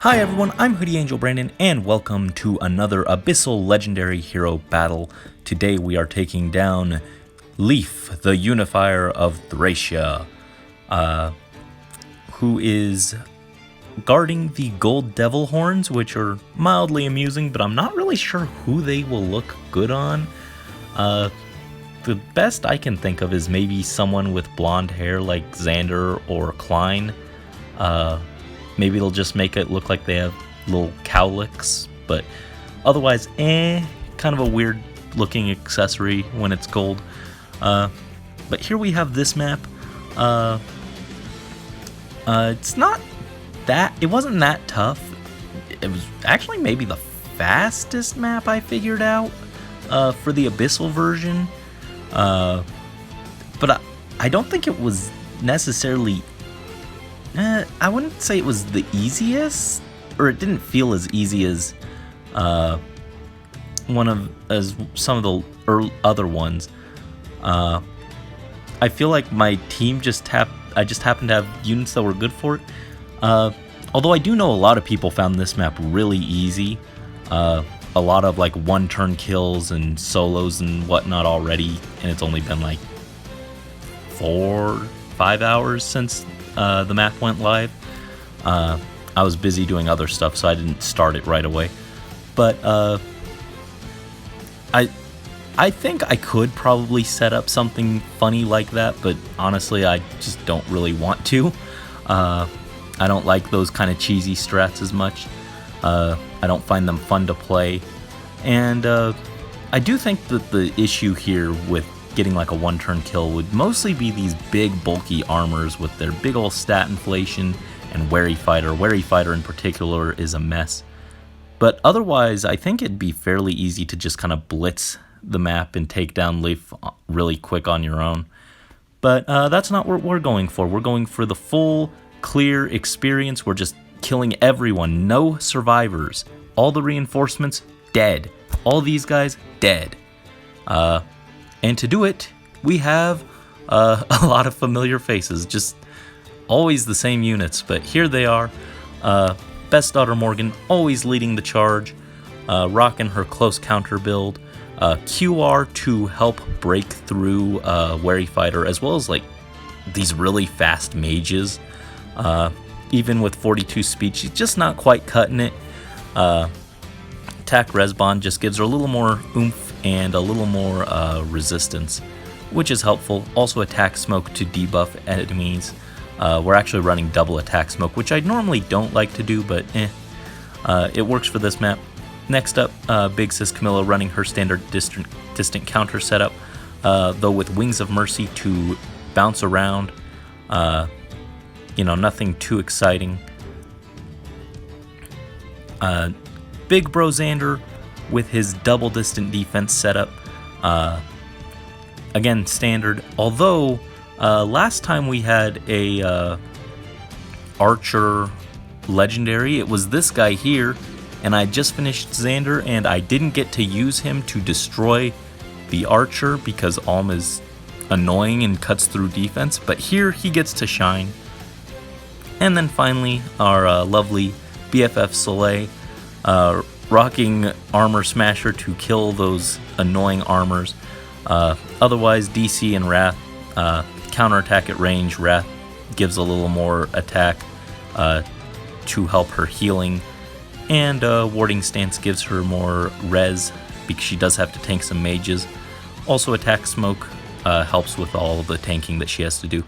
Hi everyone, I'm Hoodie Angel Brandon, and welcome to another Abyssal Legendary Hero battle. Today we are taking down Leif, the Unifier of Thracia, who is guarding the gold devil horns, which are mildly amusing, but I'm not really sure who they will look good on. The best I can think of is maybe someone with blonde hair like Xander or Klein. Maybe it'll just make it look like they have little cowlicks, but otherwise, kind of a weird looking accessory when it's gold. But here we have this map. It's not that, it wasn't that tough. It was actually maybe the fastest map I figured out for the Abyssal version. But I don't think it was necessarily I wouldn't say it was the easiest, or it didn't feel as easy as some of the other ones. I feel like my team I just happened to have units that were good for it. Although I do know a lot of people found this map really easy. A lot of like one-turn kills and solos and whatnot already, and it's only been like 4-5 hours since the map went live. I was busy doing other stuff, so I didn't start it right away. But I think I could probably set up something funny like that, but honestly, I just don't really want to. I don't like those kind of cheesy strats as much. I don't find them fun to play. And I do think that the issue here with getting like a one-turn kill would mostly be these big bulky armors with their big ol' stat inflation and wary fighter. Wary fighter in particular is a mess. But otherwise, I think it'd be fairly easy to just kind of blitz the map and take down Leif really quick on your own. But that's not what we're going for. We're going for the full, clear experience. We're just killing everyone. No survivors. All the reinforcements, dead. All these guys, dead. And to do it, we have a lot of familiar faces, just always the same units, but here they are. Best Daughter Morgan, always leading the charge, rocking her close counter build, QR to help break through Wary Fighter, as well as like these really fast mages. Even with 42 speed, she's just not quite cutting it. Attack Respawn just gives her a little more oomph and a little more resistance, which is helpful. Also attack smoke to debuff enemies. We're actually running double attack smoke, which I normally don't like to do, but it works for this map. Next up, Big Sis Camilla running her standard distant counter setup, though with Wings of Mercy to bounce around. Nothing too exciting. Big Bro Xander with his double distant defense setup. Again, standard. Although, last time we had a Archer Legendary, it was this guy here, and I just finished Xander, and I didn't get to use him to destroy the Archer because Alm is annoying and cuts through defense, but here he gets to shine. And then finally, our lovely BFF Soleil, rocking Armor Smasher to kill those annoying armors. Otherwise, DC and Wrath, counterattack at range. Wrath gives a little more attack to help her healing. And Warding Stance gives her more res because she does have to tank some mages. Also, attack smoke helps with all of the tanking that she has to do.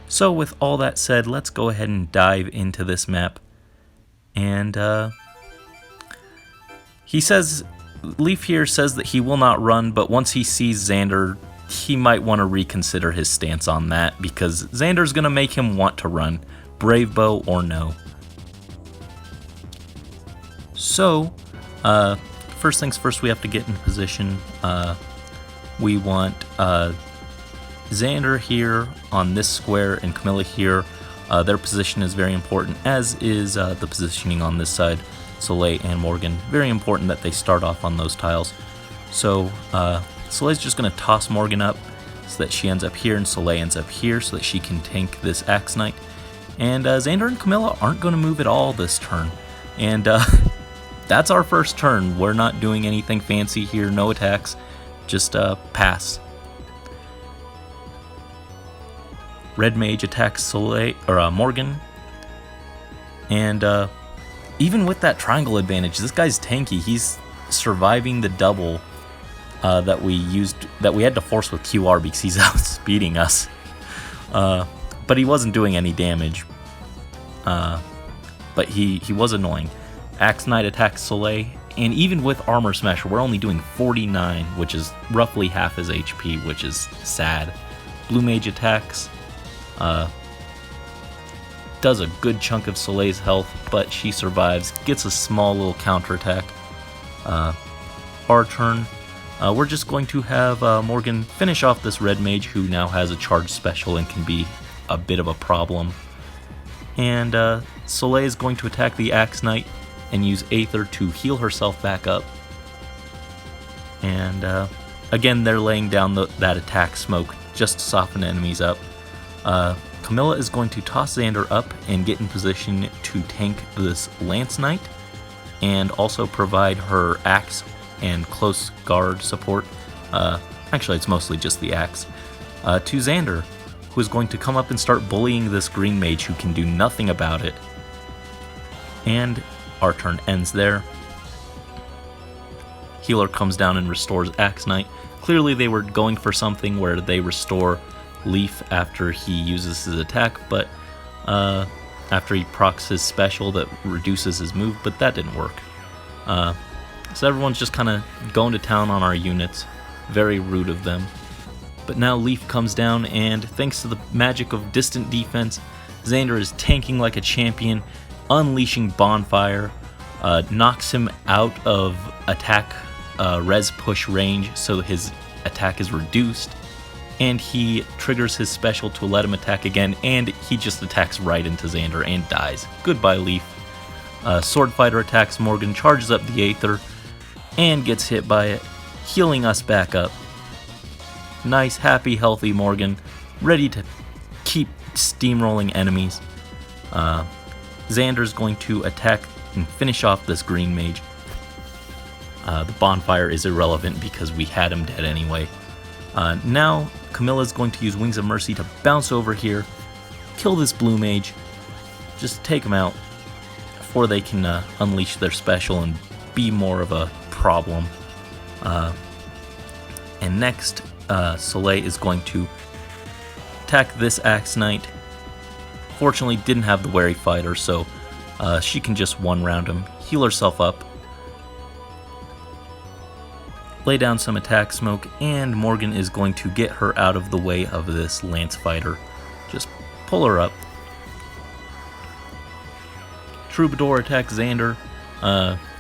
So with all that said, let's go ahead and dive into this map. And Leif here says that he will not run, but once he sees Xander, he might want to reconsider his stance on that, because Xander's going to make him want to run, Brave Bow or no. So, first things first, we have to get in position. We want Xander here on this square and Camilla here. Their position is very important, as is the positioning on this side. Soleil and Morgan, very important that they start off on those tiles. So Soleil's just going to toss Morgan up so that she ends up here, and Soleil ends up here so that she can tank this Axe Knight. And Xander and Camilla aren't going to move at all this turn. And that's our first turn. We're not doing anything fancy here, no attacks, just pass. Red Mage attacks Soleil, or Morgan. And even with that triangle advantage, this guy's tanky. He's surviving the double that we had to force with QR because he's outspeeding us. But he wasn't doing any damage. But he was annoying. Axe Knight attacks Soleil, and even with Armor Smasher, we're only doing 49, which is roughly half his HP, which is sad. Blue Mage attacks, does a good chunk of Soleil's health, but she survives, gets a small little counterattack. Our turn, we're just going to have Morgan finish off this Red Mage, who now has a charge special and can be a bit of a problem. And Soleil is going to attack the Axe Knight and use Aether to heal herself back up. And again, they're laying down that attack smoke just to soften enemies up. Camilla is going to toss Xander up and get in position to tank this Lance Knight, and also provide her axe and close guard support. Actually, it's mostly just the axe. To Xander, who is going to come up and start bullying this green mage who can do nothing about it. And our turn ends there. Healer comes down and restores Axe Knight. Clearly they were going for something where they restore Leif after he uses his attack, but after he procs his special that reduces his move, but that didn't work. So everyone's just kind of going to town on our units. Very rude of them. But now Leif comes down, and thanks to the magic of distant defense, Xander is tanking like a champion, unleashing Bonfire, knocks him out of attack res push range, so his attack is reduced, and he triggers his special to let him attack again, and he just attacks right into Xander and dies. Goodbye, Leif. Sword Fighter attacks Morgan, charges up the Aether, and gets hit by it, healing us back up. Nice, happy, healthy Morgan, ready to keep steamrolling enemies. Xander's going to attack and finish off this green mage. The Bonfire is irrelevant because we had him dead anyway. Now, Camilla's going to use Wings of Mercy to bounce over here, kill this blue mage, just take him out before they can unleash their special and be more of a problem. And next, Soleil is going to attack this Axe Knight. Fortunately, didn't have the Wary Fighter, so she can just one-round him, heal herself up, lay down some attack smoke, and Morgan is going to get her out of the way of this Lance Fighter. Just pull her up. Troubadour attacks Xander.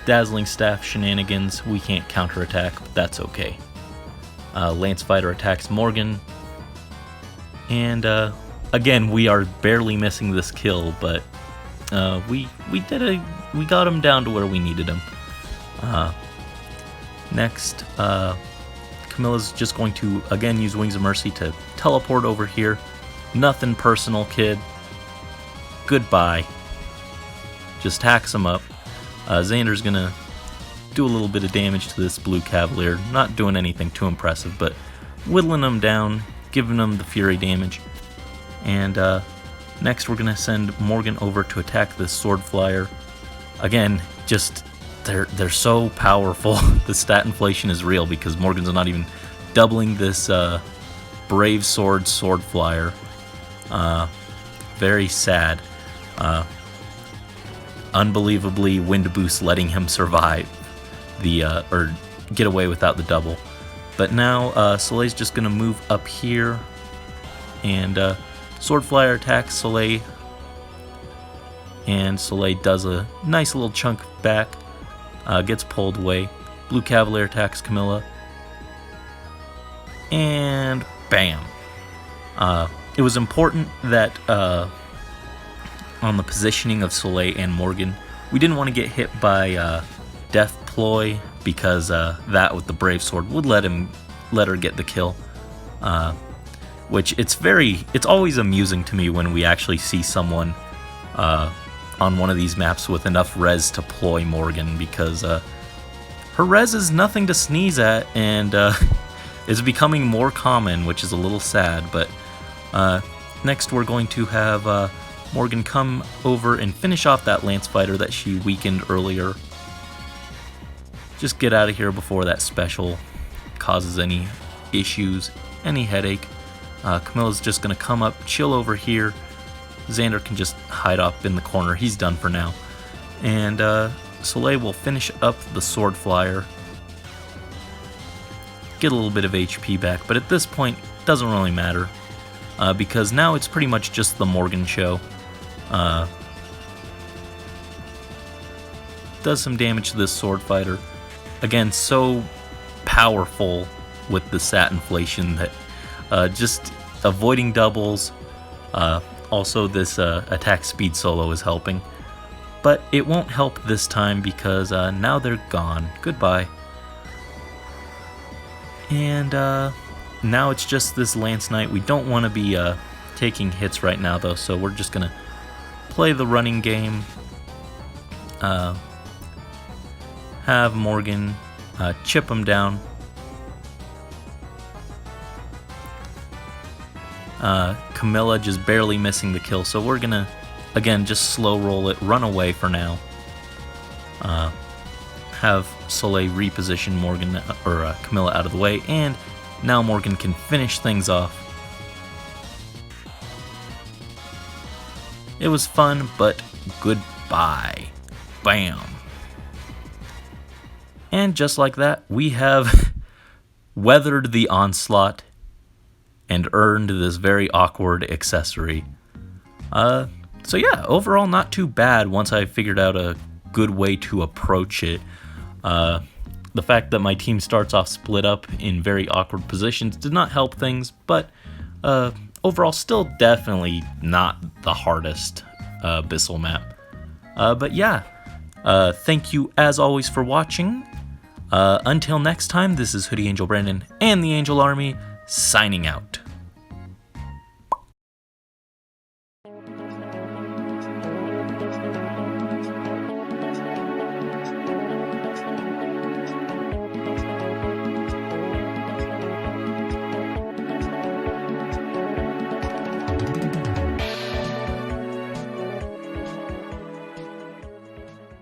Dazzling Staff shenanigans. We can't counterattack, but that's okay. Lance Fighter attacks Morgan. And again, we are barely missing this kill, but we got him down to where we needed him. Next, Camilla's just going to again use Wings of Mercy to teleport over here. Nothing personal, kid. Goodbye. Just hacks him up. Xander's gonna do a little bit of damage to this blue Cavalier. Not doing anything too impressive, but whittling him down, giving him the fury damage. And next we're gonna send Morgan over to attack this Sword Flyer. Again, just they're so powerful. The stat inflation is real because Morgan's not even doubling this Brave Sword Flyer. Very sad. Unbelievably, Wind Boost letting him survive or get away without the double. But now Soleil's just gonna move up here, and Sword Flyer attacks Soleil, and Soleil does a nice little chunk back, gets pulled away. Blue Cavalier attacks Camilla, and bam. It was important that on the positioning of Soleil and Morgan, we didn't want to get hit by Death Ploy, because that with the Brave Sword would let her get the kill. Which it's always amusing to me when we actually see someone on one of these maps with enough res to ploy Morgan, because her res is nothing to sneeze at, and is becoming more common, which is a little sad. But next we're going to have Morgan come over and finish off that Lance Fighter that she weakened earlier. Just get out of here before that special causes any issues, any headache. Camilla's just going to come up, chill over here. Xander can just hide up in the corner. He's done for now. And Soleil will finish up the Sword Flyer. Get a little bit of HP back, but at this point, it doesn't really matter. Because now it's pretty much just the Morgan show. Does some damage to this Sword Fighter. Again, so powerful with the sat inflation that just avoiding doubles. Also, this attack speed solo is helping. But it won't help this time because now they're gone. Goodbye. And now it's just this Lance Knight. We don't want to be taking hits right now, though, so we're just going to play the running game. Have Morgan chip him down. Camilla just barely missing the kill, so we're gonna again just slow roll it, run away for now. Have Soleil reposition Morgan or Camilla out of the way, and now Morgan can finish things off. It was fun, but goodbye. Bam. And just like that, we have weathered the onslaught and earned this very awkward accessory. So yeah, overall not too bad once I figured out a good way to approach it. The fact that my team starts off split up in very awkward positions did not help things, but overall still definitely not the hardest Abyssal map. But yeah, thank you as always for watching. Until next time, this is Hoodie Angel Brandon and the Angel Army signing out.